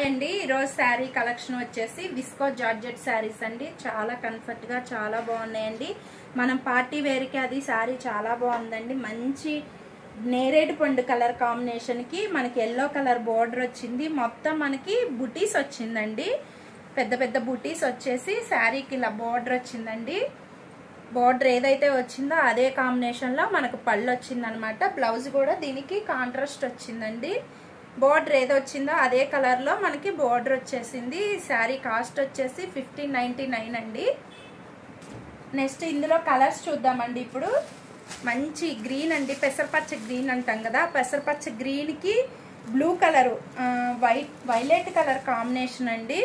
అండి ఈ రోజు శారీ కలెక్షన్ వచ్చేసి విస్కో జార్జెట్ శారీస్ అండి. చాలా కంఫర్ట్ గా చాలా బాగున్నాయండి. మనం పార్టీ వేర్ కి అది శారీ చాలా బాగుందండి. మంచి నేరేడు పండు కలర్ కాంబినేషన్ కి మనకి ఎల్లో కలర్ బోర్డర్ వచ్చింది. మొత్తం మనకి బుటీస్ వచ్చిందండి. పెద్ద పెద్ద బుటీస్ వచ్చేసి శారీకి ఇలా బోర్డర్ వచ్చిందండి. బోర్డర్ ఏదైతే వచ్చిందో అదే కాంబినేషన్ లో మనకు పళ్ళు వచ్చిందనమాట. బ్లౌజ్ కూడా దీనికి కాంట్రాస్ట్ వచ్చిందండి. బోర్డర్ ఏదో వచ్చిందో అదే కలర్ లో మనకి బోర్డర్ వచ్చేసింది. శారీ కాస్ట్ వచ్చేసి 1599 అండి. నెక్స్ట్ ఇందులో కలర్స్ చూద్దామండి. ఇప్పుడు మంచి గ్రీన్ అండి, పెసరపచ్చ గ్రీన్ అంటాం కదా, పెసరపచ్చ గ్రీన్ కి blue colour violet colour combination అండి.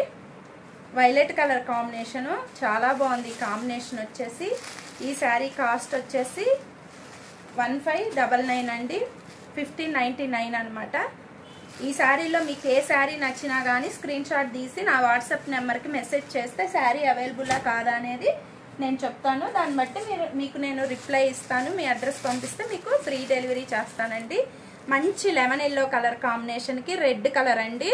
వైలెట్ కలర్ కాంబినేషన్ చాలా బాగుంది. కాంబినేషన్ వచ్చేసి ఈ శారీ కాస్ట్ వచ్చేసి 1599 అండి, 1599 అనమాట. ఈ శారీలో మీకు ఏ శారీ నచ్చినా కానీ స్క్రీన్ షాట్ తీసి నా వాట్సాప్ నెంబర్కి మెసేజ్ చేస్తే శారీ అవైలబుల్లా కాదా అనేది నేను చెప్తాను. దాన్ని బట్టి మీకు నేను రిప్లై ఇస్తాను. మీ అడ్రస్ పంపిస్తే మీకు ఫ్రీ డెలివరీ చేస్తానండి. మంచి లెమన్ ఎల్లో కలర్ కాంబినేషన్కి రెడ్ కలర్ అండి.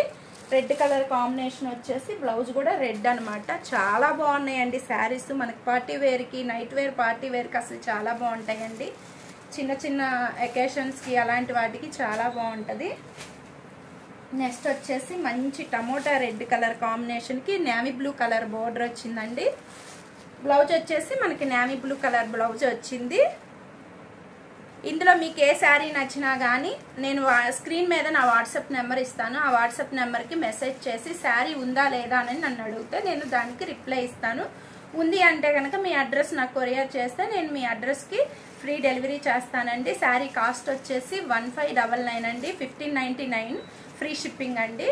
రెడ్ కలర్ కాంబినేషన్ వచ్చేసి బ్లౌజ్ కూడా రెడ్ అనమాట. చాలా బాగున్నాయండి శారీస్. మనకి పార్టీ వేర్కి, నైట్ వేర్, పార్టీ వేర్కి అసలు చాలా బాగుంటాయండి. చిన్న చిన్న అకేషన్స్కి అలాంటి వాటికి చాలా బాగుంటుంది. నెక్స్ట్ వచ్చేసి మంచి టమోటా రెడ్ కలర్ కాంబినేషన్కి నేవీ బ్లూ కలర్ బోర్డర్ వచ్చిందండి. బ్లౌజ్ వచ్చేసి మనకి నేవీ బ్లూ కలర్ బ్లౌజ్ వచ్చింది. ఇందులో మీకు ఏ శారీ నచ్చినా కానీ నేను స్క్రీన్ మీద నా వాట్సాప్ నెంబర్ ఇస్తాను. ఆ వాట్సాప్ నెంబర్కి మెసేజ్ చేసి శారీ ఉందా లేదా అని నన్ను అడిగితే నేను దానికి రిప్లై ఇస్తాను. ఉంది అంటే కనుక మీ అడ్రస్ నాకు కొరియర్ చేస్తే నేను మీ అడ్రస్కి ఫ్రీ డెలివరీ చేస్తానండి. శారీ కాస్ట్ వచ్చేసి 1599 అండి, 1599 ఫ్రీ షిప్పింగ్ అండి.